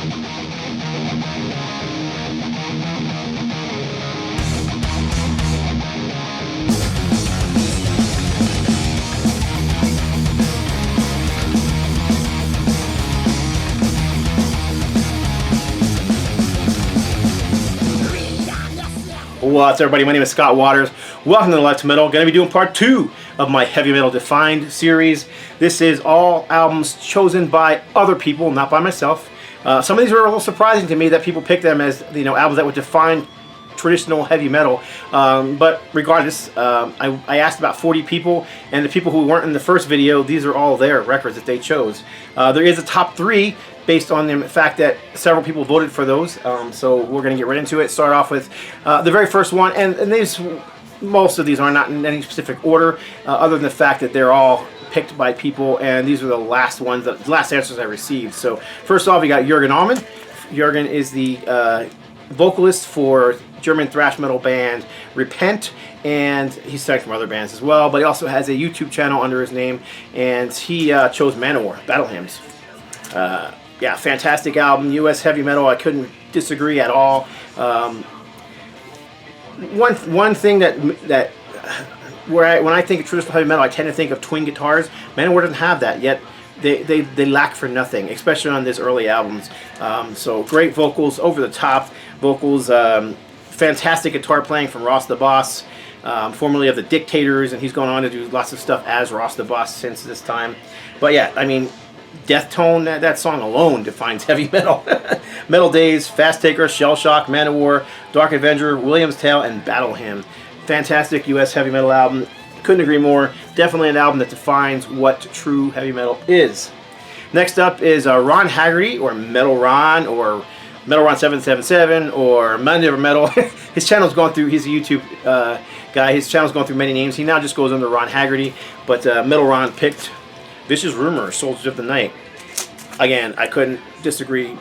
What's up, everybody? My name is Scott Waters. Welcome to Life to Metal. Going to be doing part 2 of my Heavy Metal Defined series. This is all albums chosen by other people, not by myself. Some of these were a little surprising to me that people picked them as, you know, albums that would define traditional heavy metal. But regardless, I asked about 40 people, and the people who weren't in the first video, these are all their records that they chose. There is a top 3 based on the fact that several people voted for those, so we're going to get right into it. Start off with the very first one, and these, most of these are not in any specific order, other than the fact that they're all picked by people, and these are the last ones, the last answers I received. So first off, we got Jürgen Allmann. Jürgen is the vocalist for German thrash metal band Repent, and he's sang from other bands as well, but he also has a YouTube channel under his name, and he chose Manowar, Battle Hymns. Yeah, fantastic album, US heavy metal. I couldn't disagree at all. One thing that when I think of traditional heavy metal, I tend to think of twin guitars. Manowar doesn't have that yet. They lack for nothing, especially on these early albums. So great vocals, over the top vocals, fantastic guitar playing from Ross the Boss, formerly of the Dictators, and he's gone on to do lots of stuff as Ross the Boss since this time. But yeah, I mean, Death Tone, that song alone defines heavy metal. Metal Days, Fast Taker, Shell Shock, Manowar, Dark Avenger, William's Tale, and Battle Hymn. Fantastic US heavy metal album. Couldn't agree more. Definitely an album that defines what true heavy metal is. Next up is Ron Haggerty, or Metal Ron, or Metal Ron 777, or Monday of Metal. His channel's gone through, he's a YouTube guy, his channel's gone through many names. He now just goes under Ron Haggerty, but Metal Ron picked Vicious Rumor, Soldiers of the Night. Again, I couldn't disagree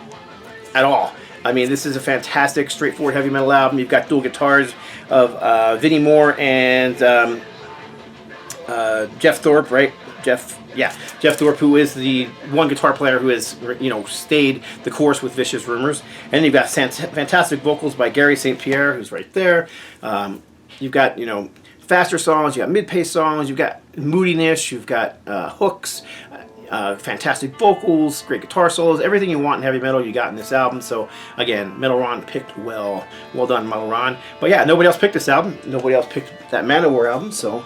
at all. I mean, this is a fantastic, straightforward heavy metal album. You've got dual guitars of Vinnie Moore and Jeff Thorpe, right? Jeff Thorpe, who is the one guitar player who has, you know, stayed the course with Vicious Rumors. And you've got fantastic vocals by Gary St. Pierre, who's right there. You've got, you know, faster songs, you've got mid-paced songs, you've got moodiness, you've got hooks, fantastic vocals, great guitar solos, everything you want in heavy metal you got in this album. So again, Metal Ron picked well. Well done, Metal Ron. But yeah, nobody else picked this album. Nobody else picked that Manowar album. So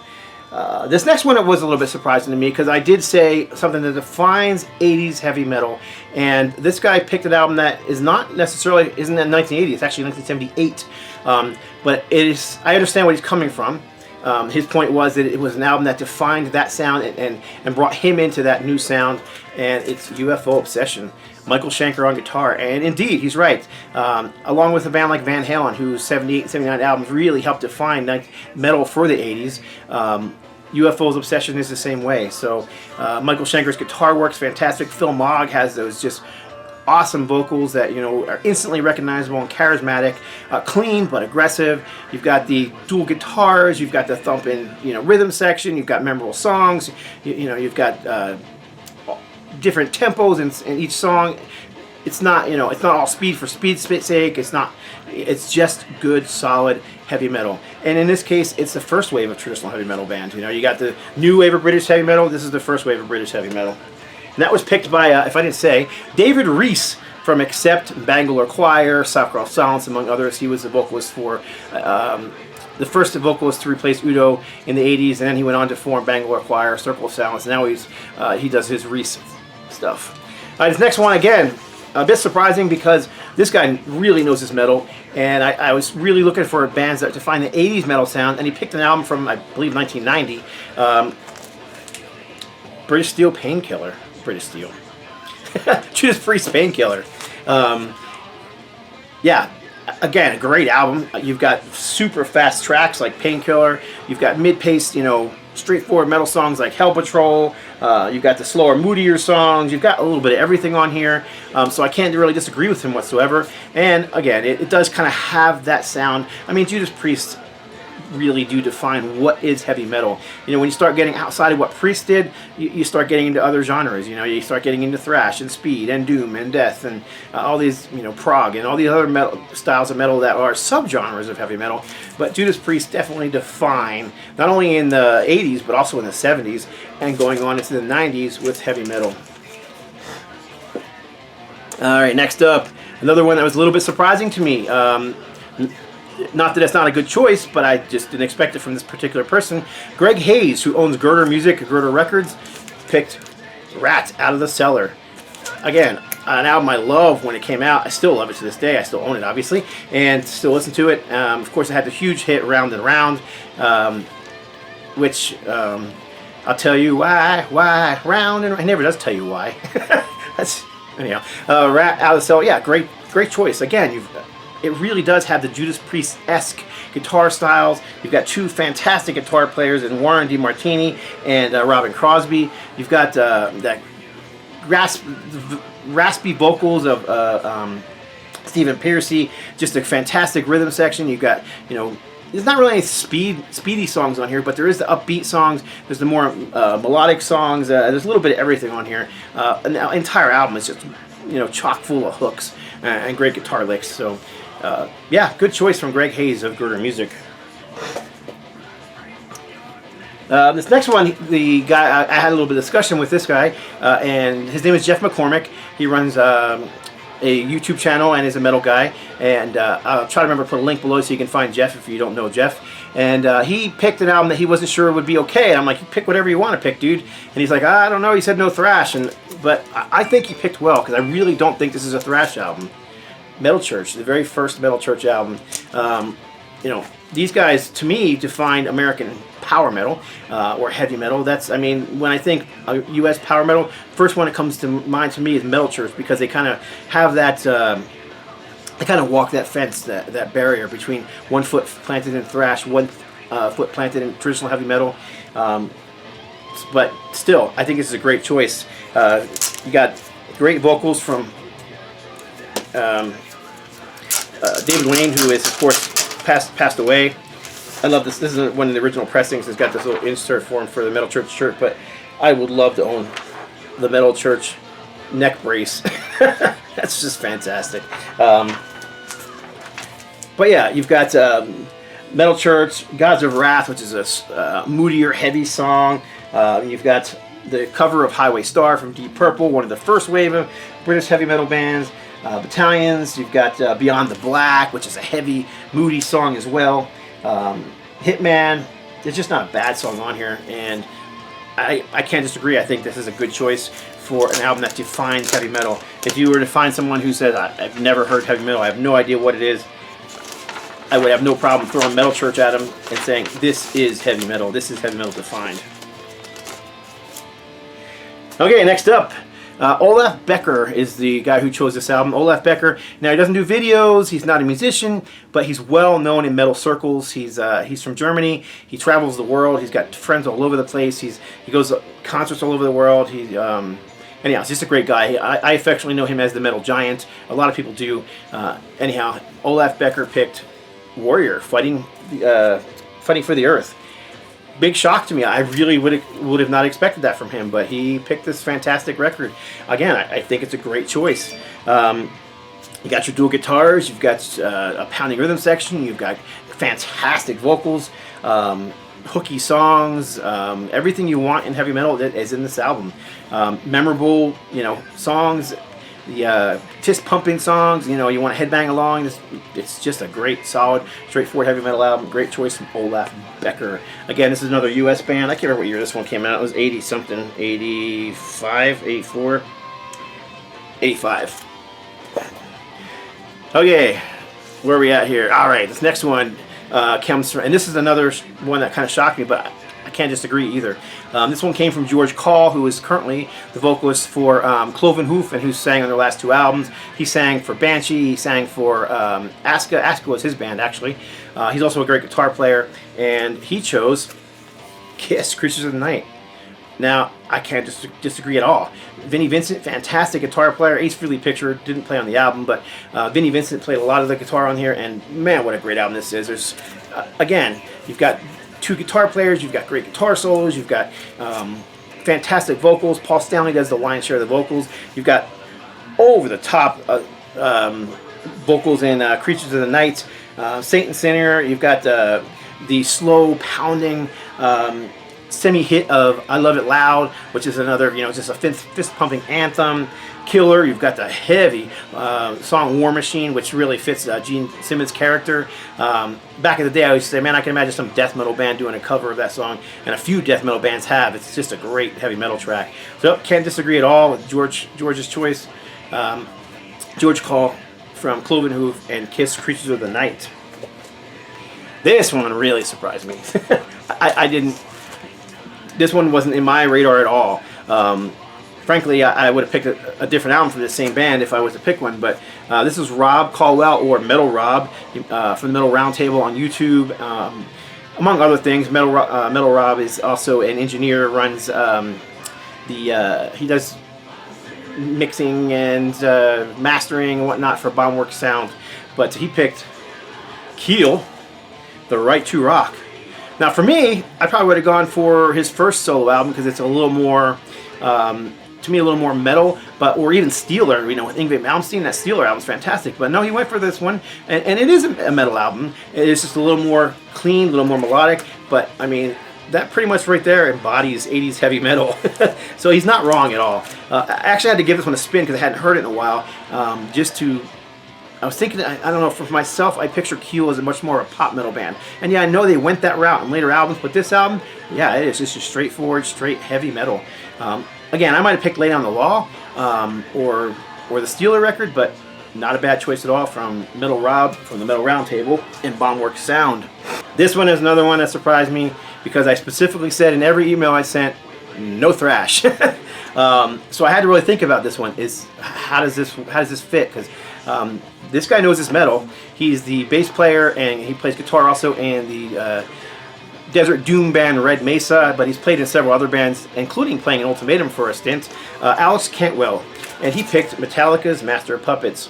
this next one, it was a little bit surprising to me, because I did say something that defines 80s heavy metal, and this guy picked an album that is not necessarily, isn't in 1980, it's actually 1978. But it is, I understand where he's coming from. His point was that it was an album that defined that sound and brought him into that new sound, and it's UFO Obsession. Michael Schenker on guitar, and indeed, he's right. Along with a band like Van Halen, whose 78 and 79 albums really helped define metal for the 80s, UFO's Obsession is the same way. So Michael Schenker's guitar works fantastic. Phil Mogg has those just awesome vocals that, you know, are instantly recognizable and charismatic, clean but aggressive. You've got the dual guitars, you've got the thumping, you know, rhythm section, you've got memorable songs, you know, you've got different tempos in each song. It's not, you know, it's not all speed for speed's sake. It's just good, solid heavy metal. And in this case, it's the first wave of traditional heavy metal band. You know, you got the new wave of British heavy metal. This is the first wave of British heavy metal. And that was picked by, if I didn't say, David REECE from Accept, Bangalore Choir, Sackcraft Silence, among others. He was the vocalist for, the first vocalist to replace Udo in the 80s, and then he went on to form Bangalore Choir, Circle of Silence. Now he does his REECE stuff. This next one, again, a bit surprising, because this guy really knows his metal, and I was really looking for bands that define the 80s metal sound, and he picked an album from, I believe, 1990, British Steel, Painkiller. British Steel. Judas Priest, Painkiller. Yeah, again, a great album. You've got super fast tracks like Painkiller. You've got mid-paced, you know, straightforward metal songs like Hell Patrol. You've got the slower, moodier songs. You've got a little bit of everything on here. So I can't really disagree with him whatsoever. And again, it does kind of have that sound. I mean, Judas Priest really do define what is heavy metal. You know, when you start getting outside of what Priest did, you start getting into other genres. You know, you start getting into thrash and speed and doom and death and all these, you know, prog and all these other metal styles of metal that are subgenres of heavy metal. But Judas Priest definitely define, not only in the 80s but also in the 70s and going on into the 90s with heavy metal. All right, next up, another one that was a little bit surprising to me. Not that it's not a good choice, but I just didn't expect it from this particular person. Greg Hayes, who owns Girder Music, Girder Records, picked Rat Out of the Cellar. Again, an album I love when it came out. I still love it to this day. I still own it, obviously, and still listen to it. Of course, it had the huge hit Round and Round, which I'll tell you why, round and round. It never does tell you why. That's, anyhow, Rat Out of the Cellar. Yeah, great choice. Again, it really does have the Judas Priest-esque guitar styles. You've got two fantastic guitar players in Warren DeMartini and Robin Crosby. You've got that raspy vocals of Stephen Pearcy. Just a fantastic rhythm section. You've got, you know, there's not really any speedy songs on here, but there is the upbeat songs. There's the more melodic songs. There's a little bit of everything on here. And the entire album is just, you know, chock full of hooks and great guitar licks. So, yeah, good choice from Greg Hayes of Girder Music. This next one, the guy, I had a little bit of discussion with this guy, and his name is Jeff McCormick. He runs a YouTube channel and is a metal guy, and I'll try to remember to put a link below so you can find Jeff if you don't know Jeff. And he picked an album that he wasn't sure would be okay, and I'm like, you pick whatever you want to pick, dude. And he's like, I don't know, he said no thrash, but I think he picked well, because I really don't think this is a thrash album. Metal Church, the very first Metal Church album. You know, these guys, to me, define American power metal or heavy metal. That's, I mean, when I think U.S. power metal, first one that comes to mind to me is Metal Church, because they kind of have that, they kind of walk that fence, that barrier between 1 foot planted in thrash, 1 foot planted in traditional heavy metal. But still, I think this is a great choice. You got great vocals from David Wayne, who is, of course, passed away. I love this. This is one of the original pressings. It's got this little insert for him for the Metal Church shirt, but I would love to own the Metal Church neck brace. That's just fantastic. But yeah, you've got Metal Church, Gods of Wrath, which is a moodier, heavy song. You've got the cover of Highway Star from Deep Purple, one of the first wave of British heavy metal bands. Battalions, you've got Beyond the Black, which is a heavy, moody song as well. Hitman, there's just not a bad song on here, and I can't disagree. I think this is a good choice for an album that defines heavy metal. If you were to find someone who says, I've never heard heavy metal, I have no idea what it is, I would have no problem throwing Metal Church at them and saying, this is heavy metal. This is heavy metal defined. Okay, next up. Olaf Becker is the guy who chose this album. Olaf Becker, now he doesn't do videos, he's not a musician, but he's well known in metal circles. He's from Germany, he travels the world, he's got friends all over the place, he goes to concerts all over the world. Anyhow, he's just a great guy. I affectionately know him as the Metal Giant. A lot of people do. Anyhow, Olaf Becker picked Warrior, fighting for the Earth. Big shock to me. I really would have not expected that from him, but he picked this fantastic record. Again, I think it's a great choice. You got your dual guitars, you've got a pounding rhythm section, you've got fantastic vocals, hooky songs, everything you want in heavy metal is in this album. Memorable, you know, songs, the fist pumping songs, you know, you want to headbang along. It's just a great, solid, straightforward heavy metal album. Great choice from Olaf Becker. Again, this is another U.S. band. I can't remember what year this one came out. It was 80 something, 85, 84, 85. Okay, where are we at here? All right, this next one comes from, and this is another one that kind of shocked me, but I can't disagree either. This one came from George Call, who is currently the vocalist for Cloven Hoof, and who sang on their last two albums. He sang for Banshee, he sang for ASKA. ASKA was his band, actually. He's also a great guitar player, and he chose Kiss, Creatures of the Night. Now, I can't disagree at all. Vinnie Vincent, fantastic guitar player. Ace Frehley picture, didn't play on the album, but Vinnie Vincent played a lot of the guitar on here, and man, what a great album this is. There's, again, you've got 2 guitar players, you've got great guitar solos, you've got fantastic vocals. Paul Stanley does the lion's share of the vocals. You've got over-the-top vocals in Creatures of the Night, Saint and Sinner. You've got the slow pounding semi-hit of I Love It Loud, which is another, you know, just a fist-pumping anthem. Killer, you've got the heavy song War Machine, which really fits Gene Simmons' character. Back in the day, I used to say, man, I can imagine some death metal band doing a cover of that song, and a few death metal bands have. It's just a great heavy metal track. So, can't disagree at all with George's choice. George Call from Cloven, HOOF, and Kiss, Creatures of the Night. This one really surprised me. I didn't... This one wasn't in my radar at all. Frankly, I would have picked a different album from the same band if I was to pick one, but this is Rob Colwell, or Metal Rob, from the Metal Roundtable on YouTube. Among other things, Metal Rob is also an engineer, runs he does mixing and mastering and whatnot for Bombworks Sound, but he picked KEEL, The Right to Rock. Now for me, I probably would have gone for his first solo album because it's a little more, to me, a little more metal, or even Steeler, you know, with Yngwie Malmsteen. That Steeler album's fantastic, but no, he went for this one, and it is a metal album. It's just a little more clean, a little more melodic, but I mean, that pretty much right there embodies 80s heavy metal. So he's not wrong at all. I actually had to give this one a spin because I hadn't heard it in a while, I was thinking, I don't know, for myself, I picture KEEL as a much more a pop metal band. And yeah, I know they went that route in later albums, but this album, yeah, it is just a straightforward, straight heavy metal. Again, I might have picked Lay Down the Law, or the Steeler record, but not a bad choice at all from Metal Rob, from the Metal Roundtable, and Bombworks Sound. This one is another one that surprised me because I specifically said in every email I sent, no thrash. So I had to really think about this one. How does this fit? Because this guy knows his metal. He's the bass player and he plays guitar also in the Desert Doom band Red Mesa, but he's played in several other bands, including playing in Ultimatum for a stint. Alex Cantwell, and he picked Metallica's Master of Puppets.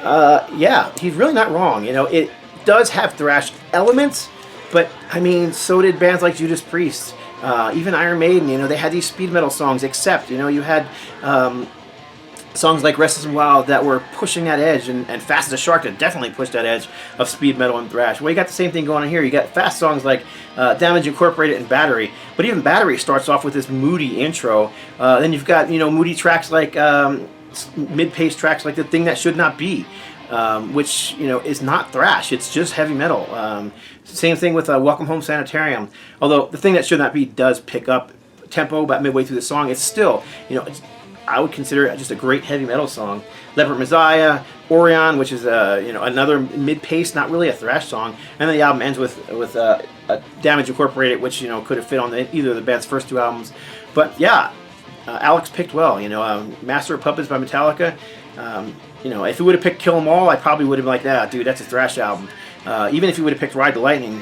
Yeah, he's really not wrong. You know, it does have thrash elements, but I mean, so did bands like Judas Priest. Even Iron Maiden, you know, they had these speed metal songs, except, you know, you had songs like Restless and Wild that were pushing that edge, and Fast as a Shark that definitely pushed that edge of speed metal and thrash. Well, you got the same thing going on here. You got fast songs like Damage Incorporated and Battery, but even Battery starts off with this moody intro. Then you've got, you know, moody tracks like mid-pace tracks like The Thing That Should Not Be, which, you know, is not thrash. It's just heavy metal. Same thing with Welcome Home Sanitarium. Although The Thing That Should Not Be does pick up tempo about midway through the song, it's still, you know, I would consider it just a great heavy metal song. Leopard Messiah, Orion, which is you know, another mid-pace, not really a thrash song, and then the album ends with Damage Incorporated, which, you know, could have fit on either of the band's first 2 albums. But yeah, Alex picked well. You know, Master of Puppets by Metallica. You know, if he would have picked Kill 'Em All, I probably would have been like, ah, dude, that's a thrash album. Even if he would have picked Ride the Lightning,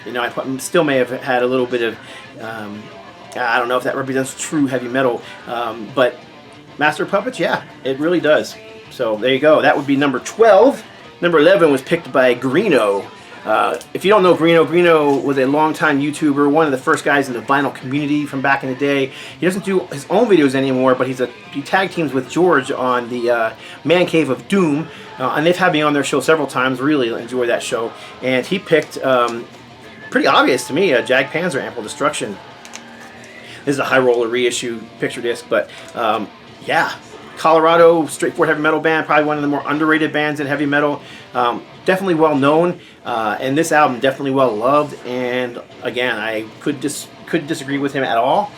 you know, I still may have had a little bit of, I don't know if that represents true heavy metal, but Master of Puppets, yeah, it really does. So there you go. That would be number 12. Number 11 was picked by GREENO. If you don't know GREENO, GREENO was a longtime YouTuber, one of the first guys in the vinyl community from back in the day. He doesn't do his own videos anymore, but he tag teams with George on the Man Cave of Doom, and they've had me on their show several times. Really enjoy that show. And he picked, pretty obvious to me, Jag Panzer Ample Destruction. This is a high roller reissue picture disc, but yeah, Colorado, straightforward heavy metal band, probably one of the more underrated bands in heavy metal. Definitely well known, and this album definitely well loved. And again, I couldn't disagree with him at all.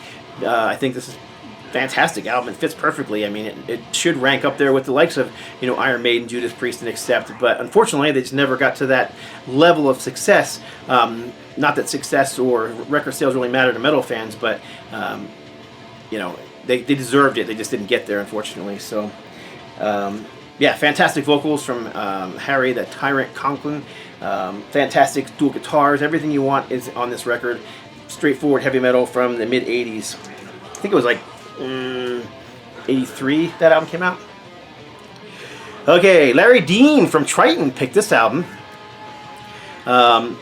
I think this is a fantastic album. It fits perfectly. I mean, it should rank up there with the likes of, you know, Iron Maiden, Judas Priest, and Accept. But unfortunately, they just never got to that level of success. Not that success or record sales really matter to metal fans, but you know, they deserved it. They just didn't get there, unfortunately. So, yeah, fantastic vocals from Harry the Tyrant Conklin. Fantastic dual guitars. Everything you want is on this record. Straightforward heavy metal from the mid-'80s. think it was like 83 that album came out. Okay, Larry Dean from Trytan picked this album. Trytan,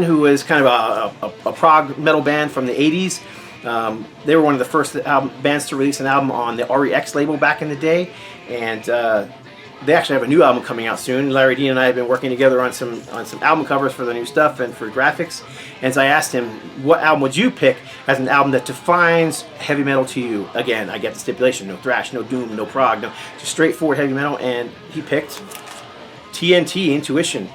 who was kind of a prog metal band from the 80s. They were one of the first bands to release an album on the REECE label back in the day, and they actually have a new album coming out soon. Larry Dean and I have been working together on some album covers for the new stuff and for graphics. And so I asked him, what album would you pick as an album that defines heavy metal to you? Again, I get the stipulation: no thrash, no doom, no prog, no, just straightforward heavy metal. And he picked TNT, Intuition.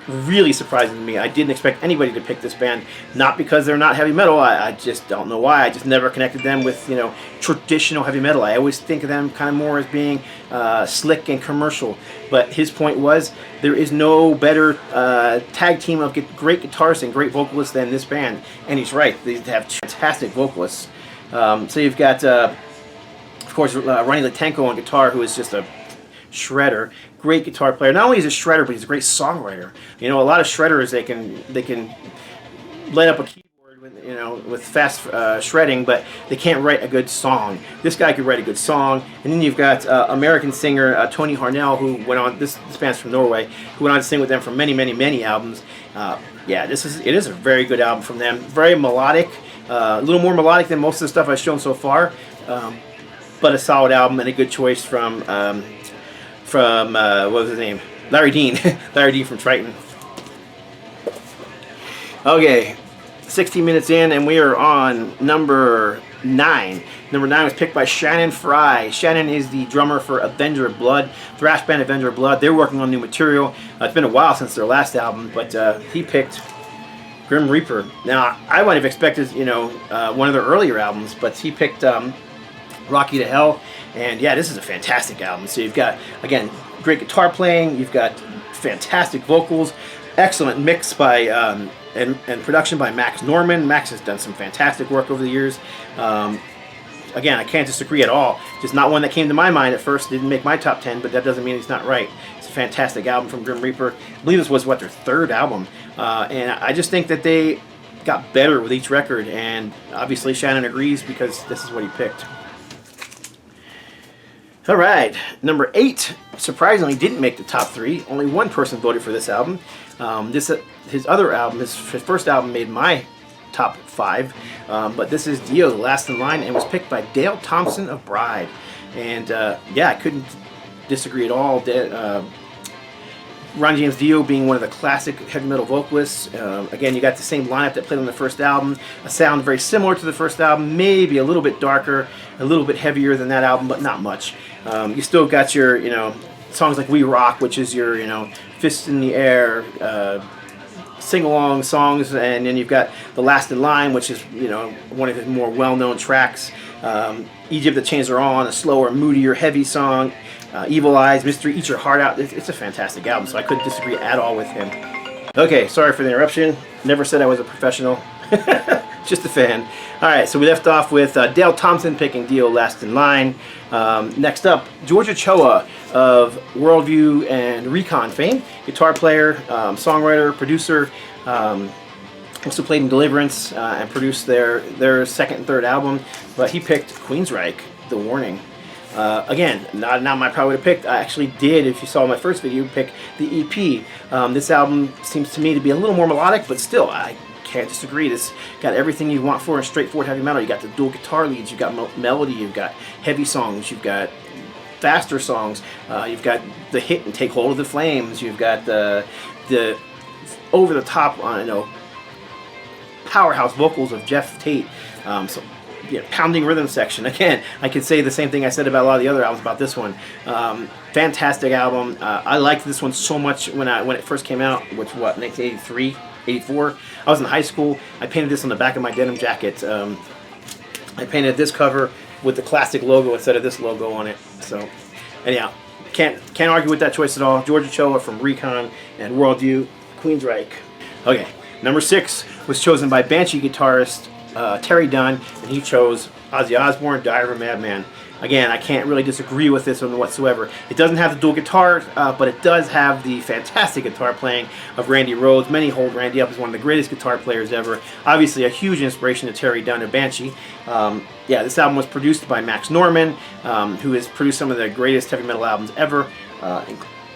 Really surprising to me. I didn't expect anybody to pick this band, not because they're not heavy metal. I just don't know why. I just never connected them with, you know, traditional heavy metal. I always think of them kind of more as being slick and commercial. But his point was, there is no better tag team of great guitarists and great vocalists than this band. And he's right. They have fantastic vocalists. So you've got, of course, Ronnie Latenko on guitar, who is just a shredder. Great guitar player. Not only is he a shredder, but he's a great songwriter. You know, a lot of shredders, they can light up a keyboard with, you know, with fast shredding, but they can't write a good song. This guy could write a good song. And then you've got American singer Tony Harnell, who went on, this band's from Norway, who went on to sing with them for many, many, many albums. Yeah, it is a very good album from them. Very melodic, a little more melodic than most of the stuff I've shown so far, but a solid album and a good choice from what was his name? Larry Dean. Larry Dean from Trytan. Okay, 16 minutes in, and we are on number 9. Number 9 was picked by Shannon FRYE. Shannon is the drummer for Avenger of Blood, thrash band Avenger of Blood. They're working on new material. It's been a while since their last album, but he picked Grim Reaper. Now, I might have expected, you know, one of their earlier albums, but he picked Rocky to Hell. And yeah, this is a fantastic album. So you've got, again, great guitar playing, you've got fantastic vocals, excellent mix by and production by Max Norman. Max has done some fantastic work over the years. Again, I can't disagree at all. Just not one that came to my mind at first. Didn't make my top 10, but that doesn't mean it's not right. It's a fantastic album from Grim Reaper. I believe this was, what, their 3rd album. And I just think that they got better with each record. And obviously Shannon agrees, because this is what he picked. All right, number 8, surprisingly didn't make the top 3. Only one person voted for this album. His other album, his first album, made my top 5. But this is Dio, The Last in Line, and was picked by Dale Thompson of Bride. And yeah, I couldn't disagree at all. Ron James Dio being one of the classic heavy metal vocalists. Again, you got the same lineup that played on the first album. A sound very similar to the first album, maybe a little bit darker, a little bit heavier than that album, but not much. You still got your, you know, songs like We Rock, which is your, you know, Fists in the Air, sing-along songs, and then you've got The Last in Line, which is, you know, one of his more well-known tracks. Egypt, The Chains Are On, a slower, moodier, heavy song. Evil Eyes, Mystery, Eat Your Heart Out. It's a fantastic album, so I couldn't disagree at all with him. Okay, sorry for the interruption. Never said I was a professional. Just a fan. Alright, so we left off with Dale Thompson picking Dio, Last in Line. Next up, George Ochoa of Worldview and Recon fame. Guitar player, songwriter, producer. Also played in Deliverance and produced their second and third album. But he picked Queensryche, The Warning. Again, not my probably to pick. I actually did, if you saw my first video, pick the EP. This album seems to me to be a little more melodic, but still, I can't disagree. It's got everything you want for a straightforward heavy metal. You got the dual guitar leads, you've got melody, you've got heavy songs, you've got faster songs, you've got the hit and Take Hold of the Flames, you've got the over the top, you know, powerhouse vocals of Jeff Tate. So yeah, pounding rhythm section. Again, I could say the same thing I said about a lot of the other albums about this one. Fantastic album. I liked this one so much when it first came out, which, what, 1983, 84? I was in high school. I painted this on the back of my denim jacket. I painted this cover with the classic logo instead of this logo on it. So, anyhow, can't argue with that choice at all. George Ochoa from Recon and Worldview, Queensryche. Okay, number 6 was chosen by Banshee guitarist Terry Dunn, and he chose Ozzy Osbourne, Die of a Madman. again, I can't really disagree with this one whatsoever. It doesn't have the dual guitar, but it does have the fantastic guitar playing of Randy Rhoads. Many hold Randy up as one of the greatest guitar players ever. Obviously, a huge inspiration to Terry Dunn of Banshee. Yeah, this album was produced by Max Norman, who has produced some of the greatest heavy metal albums ever,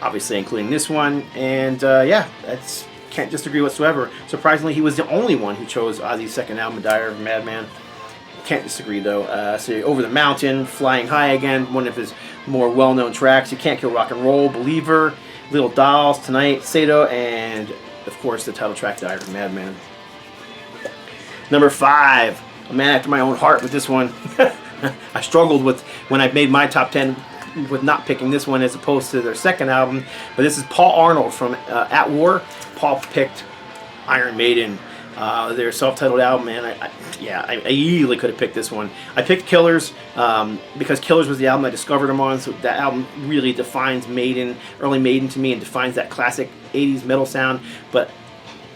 obviously including this one. And yeah, that's can't disagree whatsoever. Surprisingly, he was the only one who chose Ozzy's second album, Diary of a Madman. Can't disagree though. So Over the Mountain, Flying High Again, one of his more well-known tracks. You Can't Kill Rock and Roll, Believer, Little Dolls, Tonight, Sato, and of course the title track, Diary of a Madman. Number 5, a man after my own heart with this one. I struggled with when I made my top 10 with not picking this one as opposed to their second album, but this is Paul Arnold from At War. Paul picked Iron Maiden, their self-titled album, and I easily could have picked this one. I picked Killers because Killers was the album I discovered them on, so that album really defines Maiden, early Maiden to me, and defines that classic 80s metal sound, but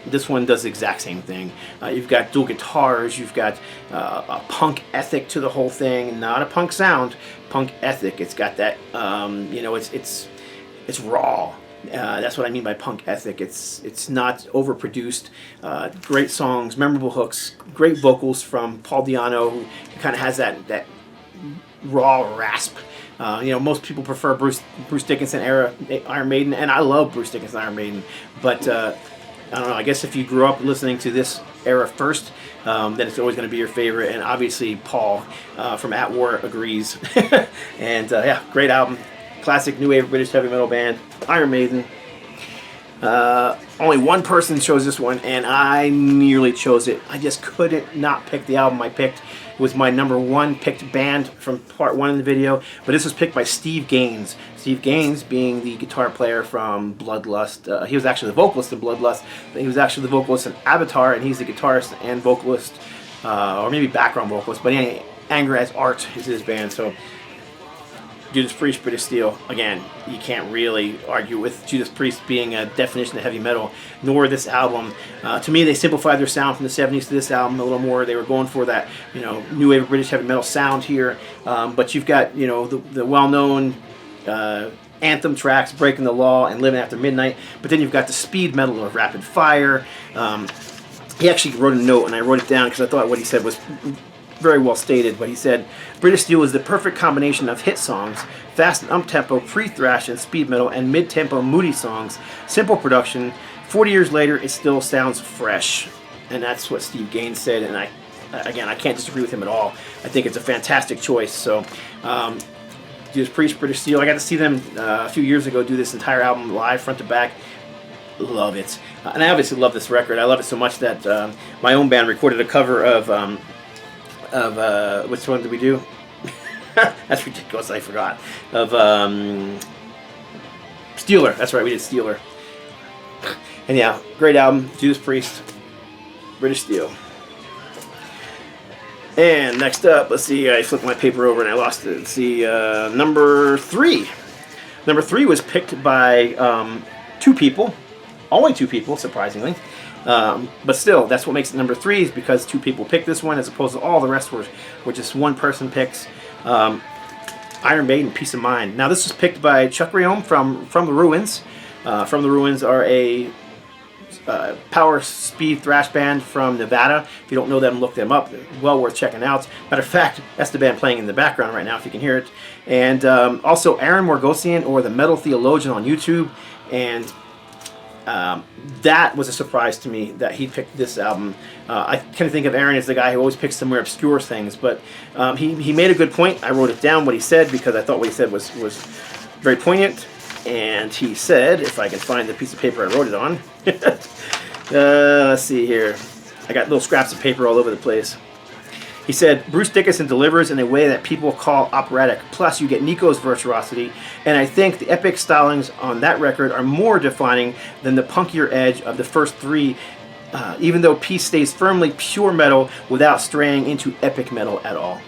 this one does the exact same thing. You've got dual guitars, you've got a punk ethic to the whole thing, not a punk sound, punk ethic. It's got that, you know, it's raw. That's what I mean by punk ethic. It's not overproduced. Great songs, memorable hooks, great vocals from Paul Di'Anno, who kind of has that raw rasp. You know, most people prefer Bruce Dickinson era Iron Maiden, and I love Bruce Dickinson Iron Maiden, but I don't know, I guess if you grew up listening to this era first, then it's always going to be your favorite, and obviously Paul from At War agrees. And yeah, great album. Classic new wave British heavy metal band, Iron Maiden. Only one person chose this one, and I nearly chose it. I just couldn't not pick the album I picked. It was my number 1 picked band from part 1 in the video, but this was picked by Steve Gaines. Steve Gaines being the guitar player from Bloodlust. He was actually the vocalist in Bloodlust. He was actually the vocalist in Avatar, and he's the guitarist and vocalist, or maybe background vocalist, but anyway, Anger as Art is his band, so Judas Priest, British Steel. Again, you can't really argue with Judas Priest being a definition of heavy metal, nor this album. To me, they simplified their sound from the 70s to this album a little more. They were going for that, you know, new wave of British heavy metal sound here. But you've got, you know, the well-known anthem tracks, Breaking the Law and Living After Midnight. But then you've got the speed metal of Rapid Fire. He actually wrote a note, and I wrote it down because I thought what he said was very well stated, but he said, British Steel is the perfect combination of hit songs, fast and up-tempo pre-thrash and speed metal, and mid-tempo moody songs, simple production. 40 years later, it still sounds fresh. And that's what Steve Gaines said, and I can't disagree with him at all. I think it's a fantastic choice. So, Judas Priest, British Steel, I got to see them a few years ago do this entire album live, front to back. Love it. And I obviously love this record. I love it so much that my own band recorded a cover of which one did we do? That's ridiculous, I forgot. Of Steeler, that's right, we did Steeler. And yeah, great album, Judas Priest, British Steel. And next up, let's see, I flipped my paper over and I lost it. Let's see, number 3. Number 3 was picked by 2 people, only 2 people, surprisingly. But still, that's what makes it number 3, is because 2 people picked this one as opposed to all the rest were just one person picks. Iron Maiden, Peace of Mind. Now this was picked by Chuck Rayom from the Ruins. From the Ruins are a power speed thrash band from Nevada. If you don't know them, look them up. They're well worth checking out. Matter of fact, that's the band playing in the background right now if you can hear it. And also Aaron Morgosian, or the Metal Theologian on YouTube. And that was a surprise to me that he picked this album. I kind of think of Aaron as the guy who always picks some more obscure things, but he made a good point. I wrote it down, what he said, because I thought what he said was very poignant. And he said, if I can find the piece of paper I wrote it on. Let's see here. I got little scraps of paper all over the place. He said, Bruce Dickinson delivers in a way that people call operatic. Plus, you get Nico's virtuosity, and I think the epic stylings on that record are more defining than the punkier edge of the first 3, even though Peace stays firmly pure metal without straying into epic metal at all.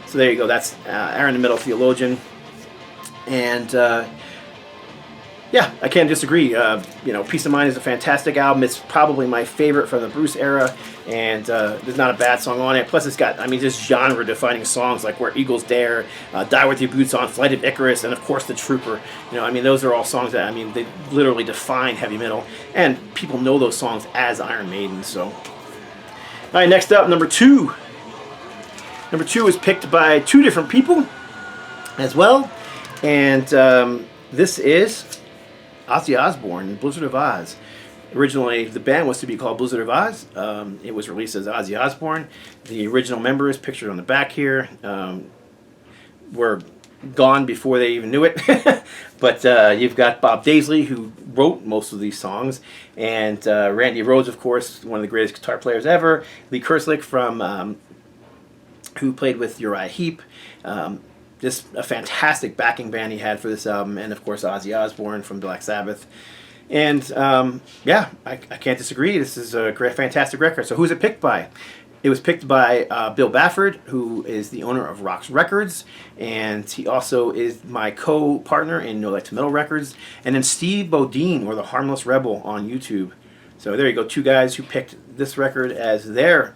So there you go. That's Aaron the Metal Theologian. And Yeah, I can't disagree. You know, Peace of Mind is a fantastic album. It's probably my favorite from the Bruce era, and there's not a bad song on it. Plus, it's got, I mean, just genre-defining songs like Where Eagles Dare, Die With Your Boots On, Flight of Icarus, and of course The Trooper. You know, I mean, those are all songs that, I mean, they literally define heavy metal, and people know those songs as Iron Maiden. So, all right, next up, number 2. Number 2 is picked by 2 different people as well, and this is Ozzy Osbourne, Blizzard of Oz. Originally, the band was to be called Blizzard of Oz. It was released as Ozzy Osbourne. The original members, pictured on the back here, were gone before they even knew it. But you've got Bob Daisley, who wrote most of these songs, and Randy Rhoads, of course, one of the greatest guitar players ever. Lee Kerslake, from who played with Uriah Heep. Just a fantastic backing band he had for this album, and of course Ozzy Osbourne from Black Sabbath. And yeah, I can't disagree. This is a great, fantastic record. So who's it picked by? It was picked by Bill Bafford, who is the owner of Rox Records, and he also is my co-partner in No Life to Metal Records. And then Steve Bodine, or the Harmless Rebel, on YouTube. So there you go, 2 guys who picked this record as their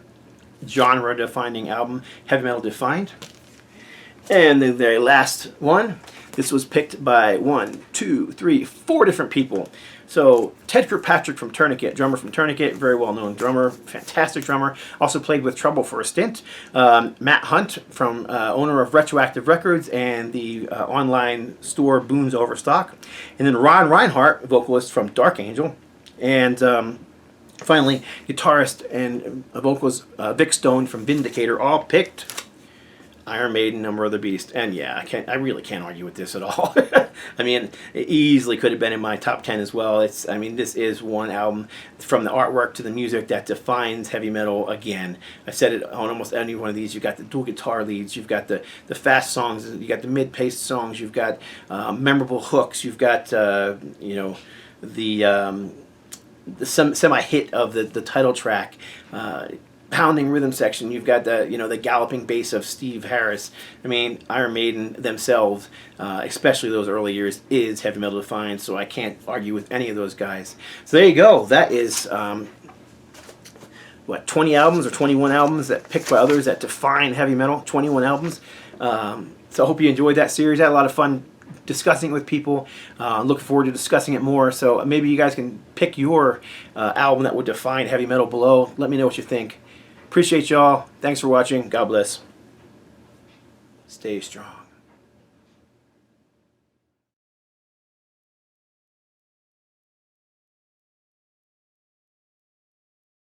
genre-defining album, heavy metal defined. And the very last one, this was picked by 1, 2, 3, 4 different people. So Ted Kirkpatrick from Tourniquet, drummer from Tourniquet, very well-known drummer, fantastic drummer. Also played with Trouble for a stint. Matt Hunt, from owner of Retroactive Records and the online store Boone's Overstock. And then Ron Reinhardt, vocalist from Dark Angel. And finally, guitarist and vocalist Vic Stone from Vindicator, all picked Iron Maiden, Number of the Beast. And yeah, I really can't argue with this at all. I mean, it easily could have been in my top 10 as well. I mean, this is one album, from the artwork to the music, that defines heavy metal again. I said it on almost any one of these. You've got the dual guitar leads, you've got the fast songs, you got the mid-paced songs, you've got memorable hooks, you've got you know, the semi-hit of the title track, pounding rhythm section. You've got the, you know, the galloping bass of Steve Harris. I mean, Iron Maiden themselves, especially those early years, is heavy metal defined, so I can't argue with any of those guys. So there you go. That is what, 20 albums or 21 albums that picked by others that define heavy metal. 21 albums. So I hope you enjoyed that series. I had a lot of fun discussing it with people. Looking forward to discussing it more. So maybe you guys can pick your album that would define heavy metal below. Let me know what you think. Appreciate y'all. Thanks for watching. God bless. Stay strong.